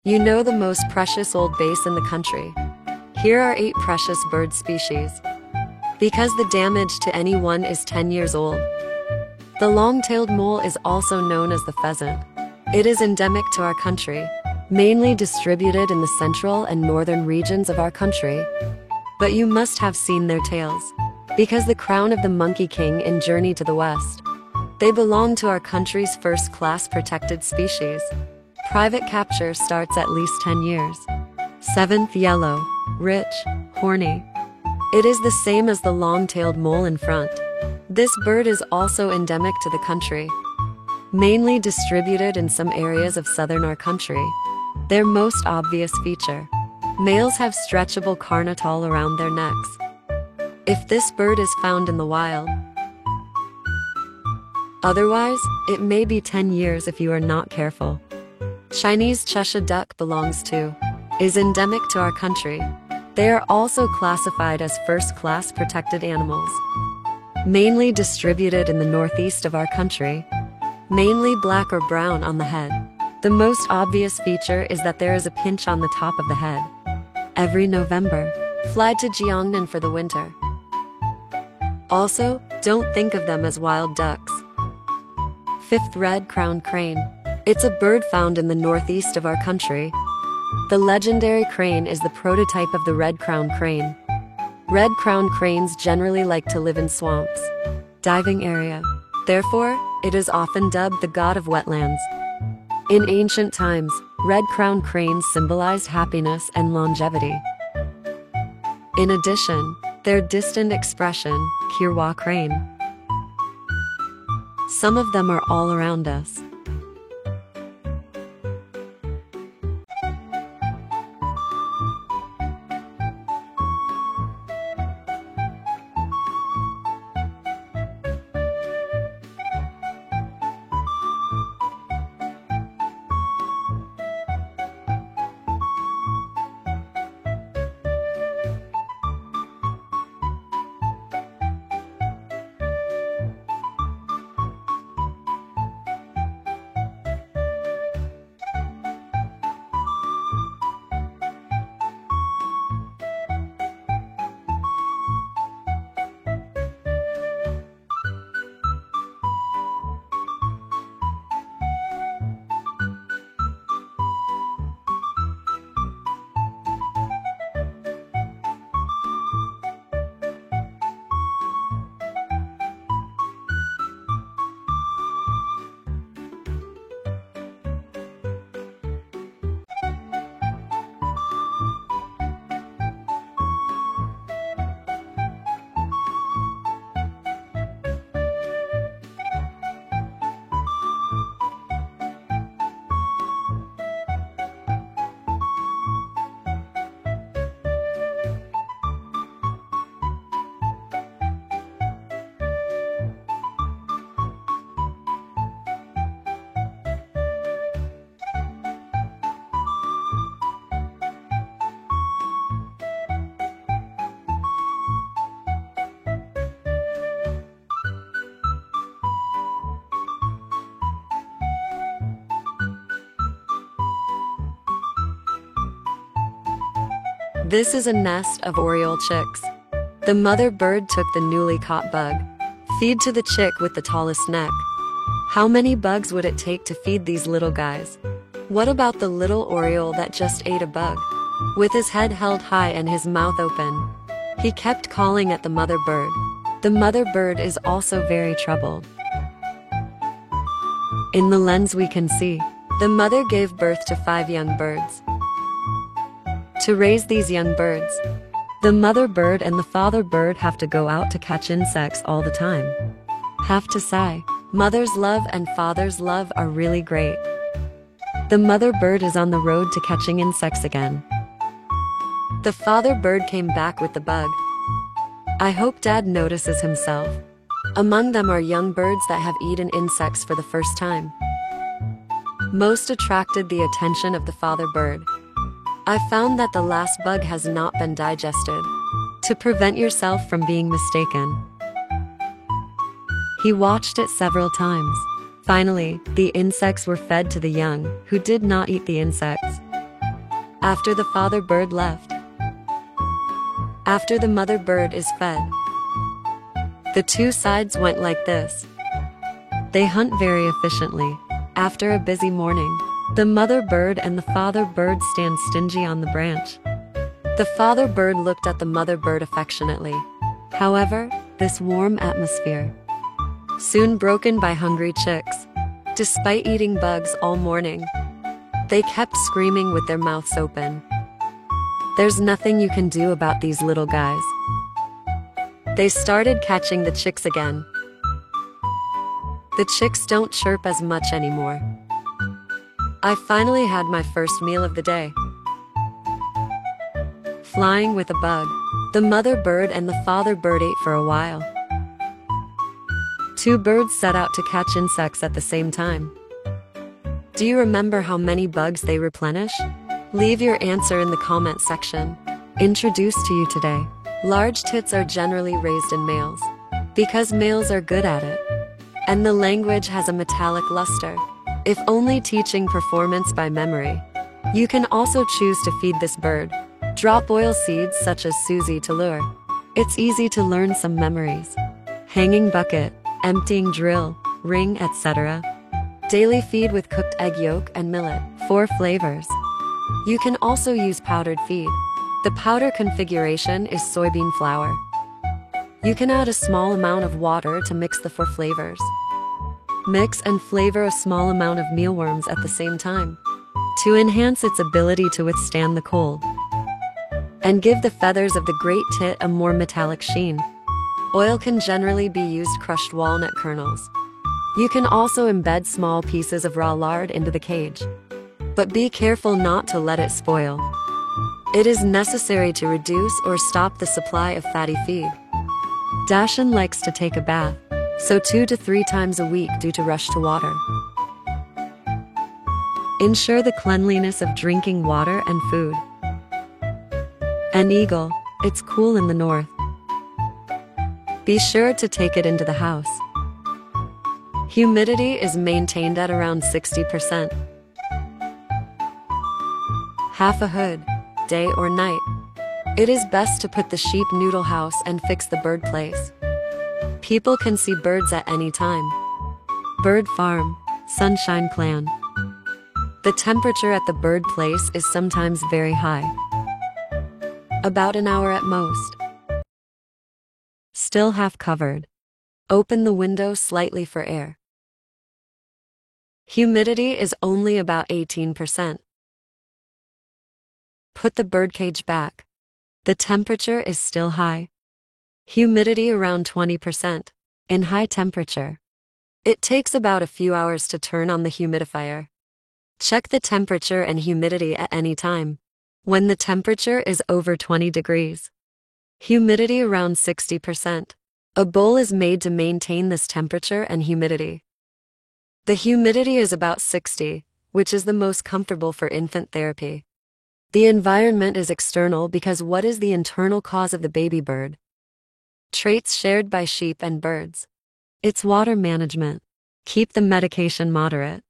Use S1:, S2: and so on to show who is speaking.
S1: You know the most precious old base in the country. Here are 8 precious bird species. Because the damage to any one is 10 years old. The long-tailed mole is also known as the pheasant. It is endemic to our country, mainly distributed in the central and northern regions of our country. But you must have seen their tails, because the crown of the Monkey King in Journey to the West. They belong to our country's first-class protected species. Private capture starts at least 10 years. 7th, yellow, rich, horny. It is the same as the long-tailed mole in front. This bird is also endemic to the country, mainly distributed in some areas of southern our country. Their most obvious feature: males have stretchable carnitol around their necks. If this bird is found in the wild. Otherwise, it may be 10 years if you are not careful. Chinese Cheshire duck is endemic to our country. They are also classified as first-class protected animals, mainly distributed in the northeast of our country, mainly black or brown on the head. The most obvious feature is that there is a pinch on the top of the head. Every November, fly to Jiangnan for the winter. Also, don't think of them as wild ducks. 5th, red-crowned crane. It's a bird found in the northeast of our country. The legendary crane is the prototype of the red-crowned crane. Red-crowned cranes generally like to live in swamps, diving area. Therefore, it is often dubbed the god of wetlands. In ancient times, red-crowned cranes symbolized happiness and longevity. In addition, their distant expression, Kirwa crane. Some of them are all around us. This is a nest of oriole chicks. The mother bird took the newly caught bug. Feed to the chick with the tallest neck. How many bugs would it take to feed these little guys? What about the little oriole that just ate a bug? With his head held high and his mouth open, he kept calling at the mother bird. The mother bird is also very troubled. In the lens we can see, the mother gave birth to 5 young birds. To raise these young birds, the mother bird and the father bird have to go out to catch insects all the time. Have to sigh, mother's love and father's love are really great. The mother bird is on the road to catching insects again. The father bird came back with the bug. I hope Dad notices himself. Among them are young birds that have eaten insects for the first time. Most attracted the attention of the father bird. I found that the last bug has not been digested. To prevent yourself from being mistaken, he watched it several times. Finally, the insects were fed to the young, who did not eat the insects. after the father bird left. After the mother bird is fed, the two sides went like this. They hunt very efficiently. After a busy morning, the mother bird and the father bird stand stingy on the branch. The father bird looked at the mother bird affectionately. However, this warm atmosphere soon broken by hungry chicks. Despite eating bugs all morning, they kept screaming with their mouths open. There's nothing you can do about these little guys. They started catching the chicks again. The chicks don't chirp as much anymore. I finally had my first meal of the day. Flying with a bug, the mother bird and the father bird ate for a while. Two birds set out to catch insects at the same time. Do you remember how many bugs they replenish? Leave your answer in the comment section. Introduced to you today. Large tits are generally raised in males because males are good at it. And the language has a metallic luster. If only teaching performance by memory. You can also choose to feed this bird. Drop oil seeds such as Susie to lure. It's easy to learn some memories. Hanging bucket, emptying drill, ring, etc. Daily feed with cooked egg yolk and millet, 4 flavors. You can also use powdered feed. The powder configuration is soybean flour. You can add a small amount of water to mix the 4 flavors. Mix and flavor a small amount of mealworms at the same time to enhance its ability to withstand the cold and give the feathers of the great tit a more metallic sheen. Oil can generally be used crushed walnut kernels. You can also embed small pieces of raw lard into the cage. But be careful not to let it spoil. It is necessary to reduce or stop the supply of fatty feed. Dashan likes to take a bath, so 2 to 3 times a week due to rush to water. Ensure the cleanliness of drinking water and food. An eagle, it's cool in the north. Be sure to take it into the house. Humidity is maintained at around 60%. Half a hood, day or night. It is best to put the sheep noodle house and fix the bird place. People can see birds at any time. Bird farm, sunshine plan. The temperature at the bird place is sometimes very high. About an hour at most. Still half covered. Open the window slightly for air. Humidity is only about 18%. Put the birdcage back. The temperature is still high. Humidity around 20%. In high temperature. It takes about a few hours to turn on the humidifier. Check the temperature and humidity at any time. When the temperature is over 20 degrees. Humidity around 60%. A bowl is made to maintain this temperature and humidity. The humidity is about 60, which is the most comfortable for infant therapy. The environment is external because what is the internal cause of the baby bird? Traits shared by sheep and birds. It's water management. Keep the medication moderate.